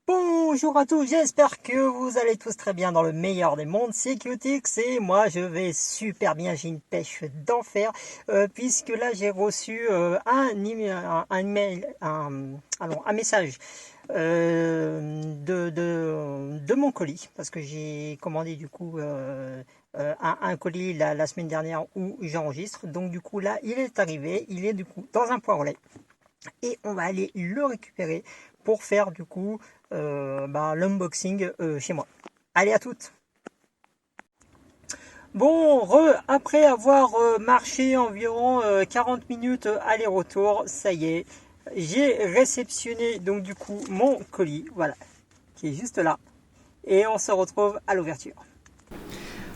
Bonjour à tous, j'espère que vous allez tous très bien dans le meilleur des mondes, c'est Qtix et moi je vais super bien, j'ai une pêche d'enfer puisque là j'ai reçu un email, un message de mon colis parce que j'ai commandé du coup un colis la semaine dernière où j'enregistre, donc du coup là il est arrivé, il est du coup dans un point relais et on va aller le récupérer pour faire du coup l'unboxing chez moi. Allez à toutes. Bon, après avoir marché environ 40 minutes aller-retour, ça y est, j'ai réceptionné donc du coup mon colis, voilà, qui est juste là, et on se retrouve à l'ouverture.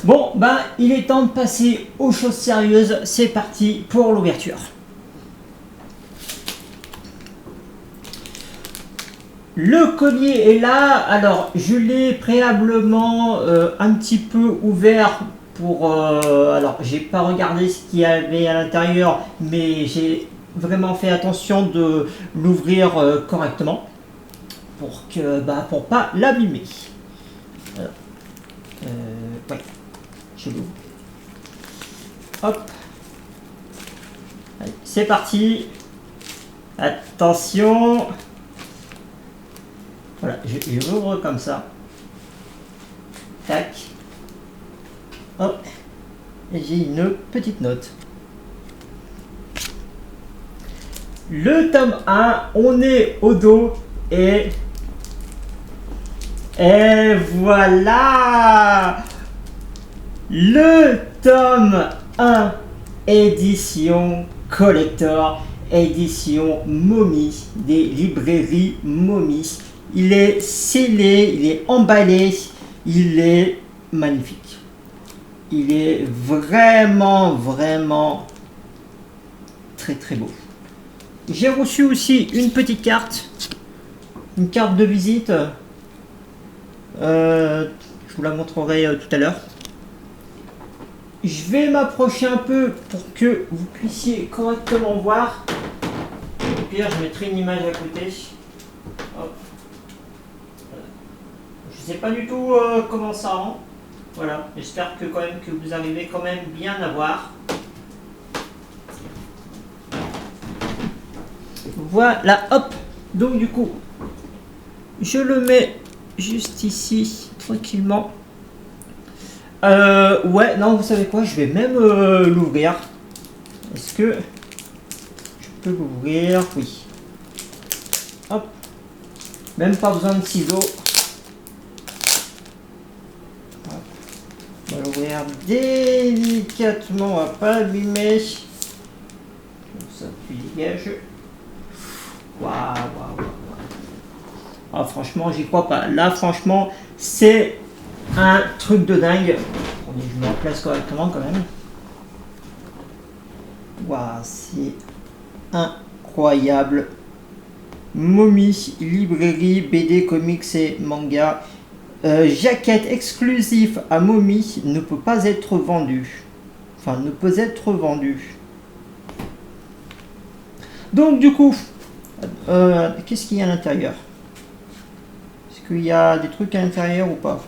Bon, il est temps de passer aux choses sérieuses, c'est parti pour l'ouverture. Le collier est là, alors je l'ai préalablement un petit peu ouvert pour... alors j'ai pas regardé ce qu'il y avait à l'intérieur, mais j'ai vraiment fait attention de l'ouvrir correctement pour pas l'abîmer. Ouais, je l'ouvre. Hop, allez, c'est parti. Attention. Voilà, je l'ouvre comme ça. Tac. Hop. Et j'ai une petite note. Le tome 1, on est au dos et voilà le tome 1 édition collector, édition Momie, des librairies Momie. Il est scellé, il est emballé, il est magnifique. Il est vraiment très très beau. J'ai reçu aussi une petite carte, une carte de visite. Je vous la montrerai tout à l'heure. Je vais m'approcher un peu pour que vous puissiez correctement voir. Au pire, je mettrai une image à côté. Hop. Je sais pas du tout comment ça rend. Voilà, j'espère que vous arrivez quand même bien à voir. Voilà, hop. Donc du coup, je le mets juste ici, tranquillement. Ouais, non, vous savez quoi, je vais même l'ouvrir. Est-ce que je peux l'ouvrir? Oui. Hop. Même pas besoin de ciseaux. On va l'ouvrir délicatement, on va pas l'abîmer. Comme ça, tu dégages. Waouh. Ah, franchement, j'y crois pas. Là, franchement, c'est un truc de dingue. Attendez, je me replace correctement quand même. Waouh, c'est incroyable. Momie, librairie, BD, comics et manga. Jaquette exclusive à Momie ne peut pas être vendue. Enfin, ne peut être vendue. Donc, du coup, qu'est-ce qu'il y a à l'intérieur? Est-ce qu'il y a des trucs à l'intérieur ou pas?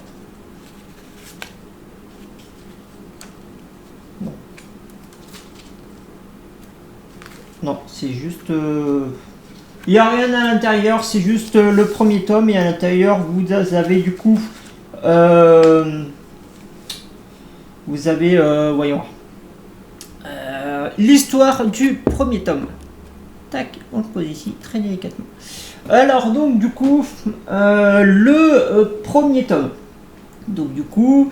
Non. Non, c'est juste... Il n'y a rien à l'intérieur, c'est juste le premier tome et à l'intérieur vous avez du coup... vous avez, voyons, l'histoire du premier tome. Tac, on le pose ici très délicatement. Alors donc du coup, le premier tome. Donc du coup,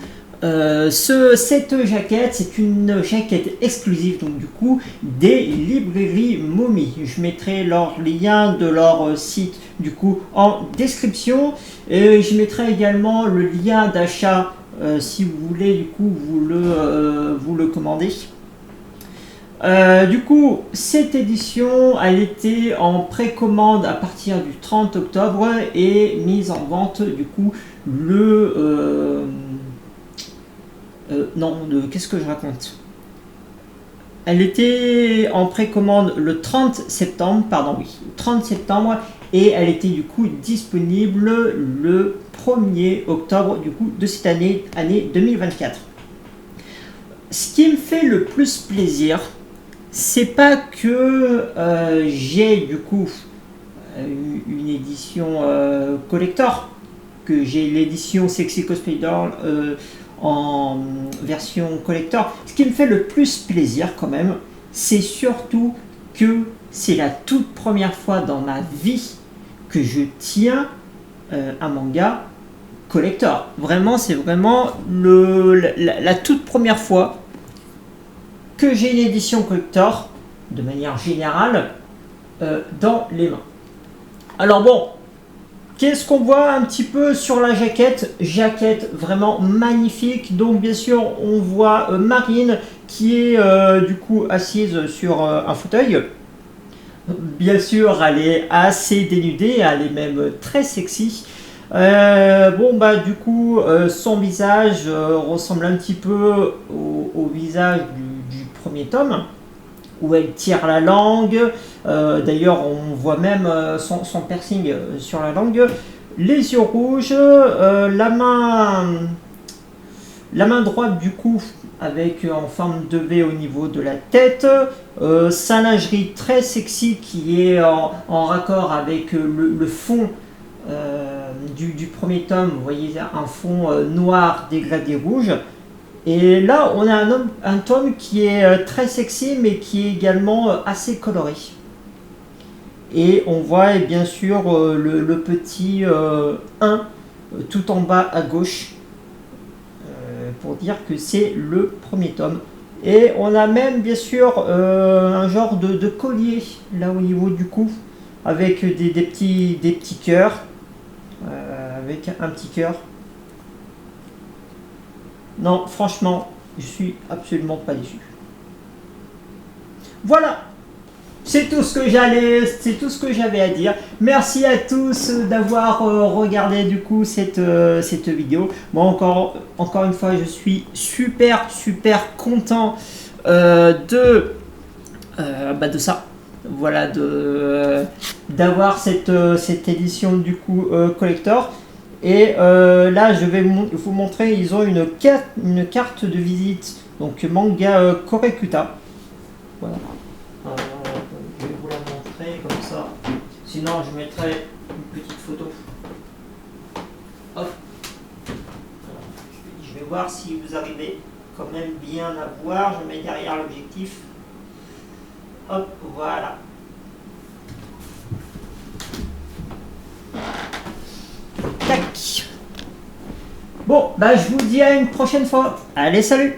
cette jaquette, c'est une jaquette exclusive donc du coup des librairies Momie. Je mettrai leur lien de leur site du coup en description et je mettrai également le lien d'achat si vous voulez du coup vous le commandez. Du coup, cette édition, elle était en précommande à partir du 30 octobre et mise en vente du coup qu'est-ce que je raconte? Elle était en précommande le 30 septembre, pardon, oui, le 30 septembre et elle était du coup disponible le 1er octobre du coup de cette année 2024. Ce qui me fait le plus plaisir, c'est pas que j'ai du coup une édition collector, que j'ai l'édition Sexy Cosplay Doll en version collector. Ce qui me fait le plus plaisir quand même, c'est surtout que c'est la toute première fois dans ma vie que je tiens un manga collector. Vraiment, c'est vraiment la toute première fois que j'ai une édition collector, de manière générale, dans les mains. Alors bon, qu'est-ce qu'on voit un petit peu sur la jaquette? Jaquette vraiment magnifique. Donc bien sûr, on voit Marine qui est du coup assise sur un fauteuil. Bien sûr, elle est assez dénudée, elle est même très sexy. Bon bah du coup, son visage ressemble un petit peu au visage du premier tome, où elle tire la langue. D'ailleurs, on voit même son piercing sur la langue. Les yeux rouges, la main droite du coup, avec en forme de V au niveau de la tête. Sa lingerie très sexy qui est en raccord avec le fond du premier tome. Vous voyez un fond noir dégradé rouge. Et là, on a un tome qui est très sexy, mais qui est également assez coloré. Et on voit bien sûr le petit 1 tout en bas à gauche, pour dire que c'est le premier tome. Et on a même bien sûr un genre de collier là au niveau du cou, avec des petits cœurs, avec un petit cœur. Non, franchement, je suis absolument pas déçu. Voilà, c'est tout ce que j'avais à dire. Merci à tous d'avoir regardé du coup cette vidéo. Moi encore une fois, je suis super content de ça. Voilà, d'avoir cette édition du coup collector. Et là, je vais vous montrer, ils ont une carte de visite, donc manga Korekuta. Voilà. Je vais vous la montrer comme ça. Sinon, je mettrai une petite photo. Hop. Je vais voir si vous arrivez quand même bien à voir. Je mets derrière l'objectif. Hop, voilà. Tac. Bon, bah je vous dis à une prochaine fois. Allez, salut!